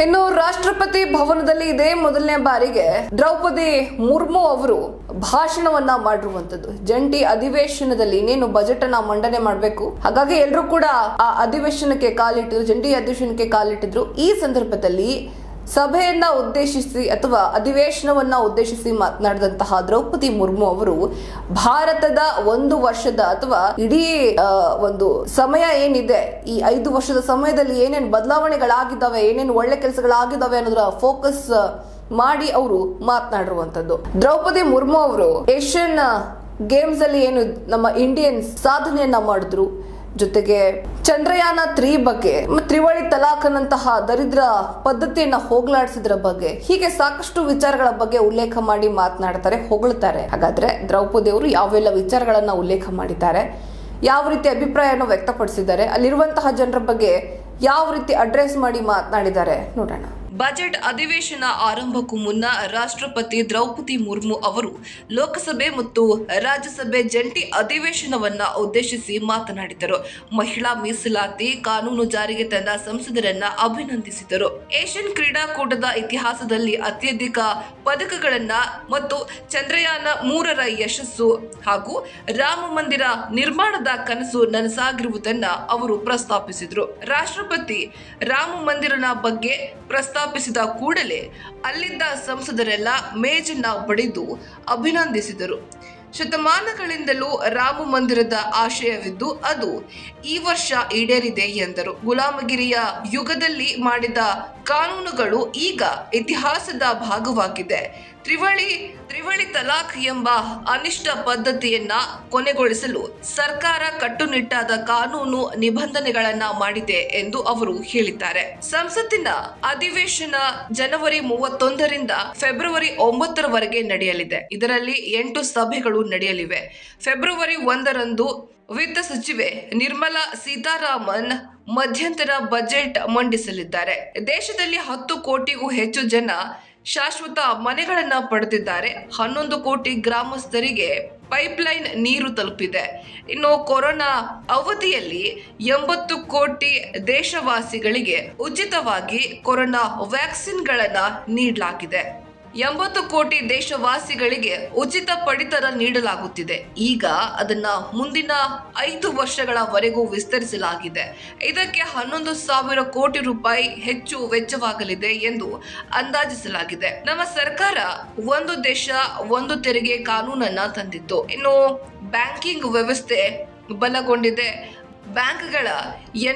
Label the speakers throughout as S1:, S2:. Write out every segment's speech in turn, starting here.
S1: ಇನ್ನು ರಾಷ್ಟ್ರಪತಿ ಭವನದಲ್ಲಿ ಇದೇ ಮೊದಲನೇ ಬಾರಿಗೆ ದ್ರೌಪದಿ ಮುರ್ಮು ಅವರು ಭಾಷಣವನ್ನ ಮಾಡಿರುವಂತದ್ದು. ಜಂಟಿ ಅಧಿವೇಶನದಲ್ಲಿ ಇನ್ನೇನು ಬಜೆಟ್ ಅನ್ನ ಮಂಡನೆ ಮಾಡಬೇಕು, ಹಾಗಾಗಿ ಎಲ್ಲರೂ ಕೂಡ ಆ ಅಧಿವೇಶನಕ್ಕೆ ಕಾಲಿಟ್ಟಿದ್ರು, ಜಂಟಿ ಅಧಿವೇಶನಕ್ಕೆ ಕಾಲಿಟ್ಟಿದ್ರು. ಈ ಸಂದರ್ಭದಲ್ಲಿ ಸಭೆಯನ್ನ ಉದ್ದೇಶಿಸಿ ಅಥವಾ ಅಧಿವೇಶನವನ್ನ ಉದ್ದೇಶಿಸಿ ಮಾತನಾಡಿದಂತಹ ದ್ರೌಪದಿ ಮುರ್ಮು ಅವರು ಭಾರತದ 1 ವರ್ಷದ ಅಥವಾ ಇಡೀ ಒಂದು ಸಮಯ ಏನಿದೆ, ಈ 5 ವರ್ಷದ ಸಮಯದಲ್ಲಿ ಏನೇನು ಬದಲಾವಣೆಗಳಾಗಿದ್ದಾವೆ, ಏನೇನು ಒಳ್ಳೆ ಕೆಲಸಗಳಾಗಿದ್ದಾವೆ ಅನ್ನೋದರ ಫೋಕಸ್ ಮಾಡಿ ಅವರು ಮಾತನಾಡಿರುವಂತದ್ದು. ದ್ರೌಪದಿ ಮುರ್ಮು ಅವರು ಏಷ್ಯನ್ ಗೇಮ್ಸ್ ಅಲ್ಲಿ ಏನು ನಮ್ಮ ಇಂಡಿಯನ್ಸ್ ಸಾಧನೆಯನ್ನ ಮಾಡಿದ್ರು, ಜೊತೆಗೆ ಚಂದ್ರಯಾನ 3 ಬಗ್ಗೆ, ತ್ರಿವಳಿ ತಲಾಖನಂತಹ ದರಿದ್ರ ಪದ್ಧತಿಯನ್ನ ಹೋಗಲಾಡಿಸಿದ್ರ ಬಗ್ಗೆ, ಹೀಗೆ ಸಾಕಷ್ಟು ವಿಚಾರಗಳ ಬಗ್ಗೆ ಉಲ್ಲೇಖ ಮಾಡಿ ಮಾತನಾಡ್ತಾರೆ, ಹೊಗಳ್ತಾರೆ. ಹಾಗಾದ್ರೆ ದ್ರೌಪದಿ ಅವರು ಯಾವೆಲ್ಲ ವಿಚಾರಗಳನ್ನ ಉಲ್ಲೇಖ ಮಾಡಿದ್ದಾರೆ, ಯಾವ ರೀತಿ ಅಭಿಪ್ರಾಯವನ್ನು ವ್ಯಕ್ತಪಡಿಸಿದ್ದಾರೆ, ಅಲ್ಲಿರುವಂತಹ ಜನರ ಬಗ್ಗೆ ಯಾವ ರೀತಿ ಅಡ್ರೆಸ್ ಮಾಡಿ ಮಾತನಾಡಿದ್ದಾರೆ ನೋಡೋಣ. ಬಜೆಟ್ ಅಧಿವೇಶನ ಆರಂಭಕ್ಕೂ ಮುನ್ನ ರಾಷ್ಟ್ರಪತಿ ದ್ರೌಪದಿ ಮುರ್ಮು ಅವರು ಲೋಕಸಭೆ ಮತ್ತು ರಾಜ್ಯಸಭೆ ಜಂಟಿ ಅಧಿವೇಶನವನ್ನ ಉದ್ದೇಶಿಸಿ ಮಾತನಾಡಿದರು. ಮಹಿಳಾ ಮೀಸಲಾತಿ ಕಾನೂನು ಜಾರಿಗೆ ತಂದ ಸಂಸದರನ್ನ ಅಭಿನಂದಿಸಿದರು. ಏಷ್ಯನ್ ಕ್ರೀಡಾಕೂಟದ ಇತಿಹಾಸದಲ್ಲಿ ಅತ್ಯಧಿಕ ಪದಕಗಳನ್ನ ಮತ್ತು ಚಂದ್ರಯಾನ 3ರ ಯಶಸ್ಸು ಹಾಗೂ ರಾಮ ಮಂದಿರ ನಿರ್ಮಾಣದ ಕನಸು ನನಸಾಗಿರುವುದನ್ನ ಅವರು ಪ್ರಸ್ತಾಪಿಸಿದರು. ರಾಷ್ಟ್ರಪತಿ ರಾಮ ಮಂದಿರನ ಬಗ್ಗೆ ಪ್ರಸ್ತಾಪಿಸಿದ ಕೂಡಲೇ ಅಲ್ಲಿದ್ದ ಸಂಸದರೆಲ್ಲ ಮೇಜನ್ನ ಬಡಿದು ಅಭಿನಂದಿಸಿದರು. ಶತಮಾನಗಳಿಂದಲೂ ರಾಮ ಮಂದಿರದ ಆಶಯವಿದ್ದು ಅದು ಈ ವರ್ಷ ಈಡೇರಿದೆ ಎಂದರು. ಗುಲಾಮಗಿರಿಯ ಯುಗದಲ್ಲಿ ಮಾಡಿದ ಕಾನೂನುಗಳು ಈಗ ಇತಿಹಾಸದ ಭಾಗವಾಗಿದೆ. ತ್ರಿವಳಿ ತಲಾಖ್ ಎಂಬ ಅನಿಷ್ಟ ಪದ್ಧತಿಯನ್ನ ಕೊನೆಗೊಳಿಸಲು ಸರ್ಕಾರ ಕಟ್ಟುನಿಟ್ಟಾದ ಕಾನೂನು ನಿಬಂಧನೆಗಳನ್ನ ಮಾಡಿದೆ ಎಂದು ಅವರು ಹೇಳಿದ್ದಾರೆ. ಸಂಸತ್ತಿನ ಅಧಿವೇಶನ ಜನವರಿ 31ರಿಂದ ಫೆಬ್ರವರಿ 9ರವರೆಗೆ ನಡೆಯಲಿದೆ. ಇದರಲ್ಲಿ 8 ಸಭೆಗಳು ನಡೆಯಲಿವೆ. ಫೆಬ್ರವರಿ 1ರಂದು ವಿತ್ತ ಸಚಿವೆ ನಿರ್ಮಲಾ ಸೀತಾರಾಮನ್ ಮಧ್ಯಂತರ ಬಜೆಟ್ ಮಂಡಿಸಲಿದ್ದಾರೆ. ದೇಶದಲ್ಲಿ 10 ಕೋಟಿಗೂ ಹೆಚ್ಚು ಜನ ಶಾಶ್ವತ ಮನೆಗಳನ್ನ ಪಡೆದಿದ್ದಾರೆ. 11 ಕೋಟಿ ಗ್ರಾಮಸ್ಥರಿಗೆ ಪೈಪ್ಲೈನ್ ನೀರು ತಲುಪಿದೆ. ಇನ್ನು ಕೊರೋನಾ ಅವಧಿಯಲ್ಲಿ 80 ಕೋಟಿ ದೇಶವಾಸಿಗಳಿಗೆ ಉಚಿತವಾಗಿ ಕೊರೋನಾ ವ್ಯಾಕ್ಸಿನ್ಗಳನ್ನ ನೀಡಲಾಗಿದೆ. 80 ಕೋಟಿ ದೇಶವಾಸಿಗಳಿಗೆ ಉಚಿತ ಪಡಿತರ ನೀಡಲಾಗುತ್ತಿದೆ. ಈಗ ಅದನ್ನ ಮುಂದಿನ 5 ವರ್ಷಗಳವರೆಗೂ ವಿಸ್ತರಿಸಲಾಗಿದೆ. ಇದಕ್ಕೆ 11,000 ಕೋಟಿ ರೂಪಾಯಿ ಹೆಚ್ಚು ವೆಚ್ಚವಾಗಲಿದೆ ಎಂದು ಅಂದಾಜಿಸಲಾಗಿದೆ. ನಮ್ಮ ಸರ್ಕಾರ ಒಂದು ದೇಶ ಒಂದು ತೆರಿಗೆ ಕಾನೂನನ್ನ ತಂದಿತ್ತು. ಇನ್ನು ಬ್ಯಾಂಕಿಂಗ್ ವ್ಯವಸ್ಥೆ ಬಲಗೊಂಡಿದೆ. ಬ್ಯಾಂಕ್ಗಳ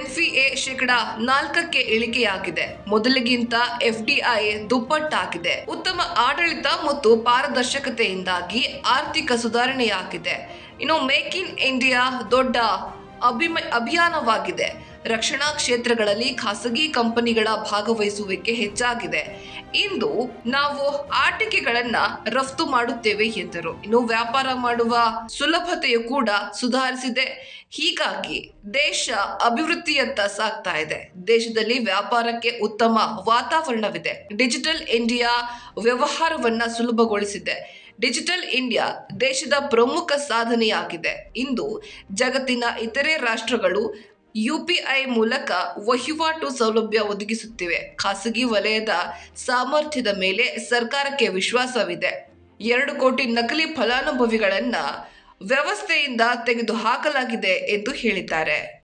S1: NPA 4% ಇಳಿಕೆಯಾಗಿದೆ. ಮೊದಲಿಗಿಂತ FDI ದುಪ್ಪಟ್ಟಾಗಿದೆ. ಉತ್ತಮ ಆಡಳಿತ ಮತ್ತು ಪಾರದರ್ಶಕತೆಯಿಂದಾಗಿ ಆರ್ಥಿಕ ಸುಧಾರಣೆಯಾಗಿದೆ. ಇನ್ನು ಮೇಕ್ ಇನ್ ಇಂಡಿಯಾ ದೊಡ್ಡ ಅಭಿಯಾನವಾಗಿದೆ. ರಕ್ಷಣಾ ಕ್ಷೇತ್ರಗಳಲ್ಲಿ ಖಾಸಗಿ ಕಂಪನಿಗಳ ಭಾಗವಹಿಸುವಿಕೆ ಹೆಚ್ಚಾಗಿದೆ. ಇಂದು ನಾವು ಆಟಿಕೆಗಳನ್ನ ರಫ್ತು ಮಾಡುತ್ತೇವೆ ಎಂದರು. ಇನ್ನು ವ್ಯಾಪಾರ ಮಾಡುವ ಸುಲಭತೆಯು ಕೂಡ ಸುಧಾರಿಸಿದೆ. ಹೀಗಾಗಿ ದೇಶ ಅಭಿವೃದ್ಧಿಯತ್ತ ಸಾಗ್ತಾ ಇದೆ. ದೇಶದಲ್ಲಿ ವ್ಯಾಪಾರಕ್ಕೆ ಉತ್ತಮ ವಾತಾವರಣವಿದೆ. ಡಿಜಿಟಲ್ ಇಂಡಿಯಾ ವ್ಯವಹಾರವನ್ನ ಸುಲಭಗೊಳಿಸಿದೆ. ಡಿಜಿಟಲ್ ಇಂಡಿಯಾ ದೇಶದ ಪ್ರಮುಖ ಸಾಧನೆಯಾಗಿದೆ. ಇಂದು ಜಗತ್ತಿನ ಇತರೆ ರಾಷ್ಟ್ರಗಳು UPI ಮೂಲಕ ವಹಿವಾಟು ಸೌಲಭ್ಯ ಒದಗಿಸುತ್ತಿವೆ. ಖಾಸಗಿ ವಲಯದ ಸಾಮರ್ಥ್ಯದ ಮೇಲೆ ಸರ್ಕಾರಕ್ಕೆ ವಿಶ್ವಾಸವಿದೆ. 2 ಕೋಟಿ ನಕಲಿ ಫಲಾನುಭವಿಗಳನ್ನ ವ್ಯವಸ್ಥೆಯಿಂದ ತೆಗೆದುಹಾಕಲಾಗಿದೆ ಎಂದು ಹೇಳಿದ್ದಾರೆ.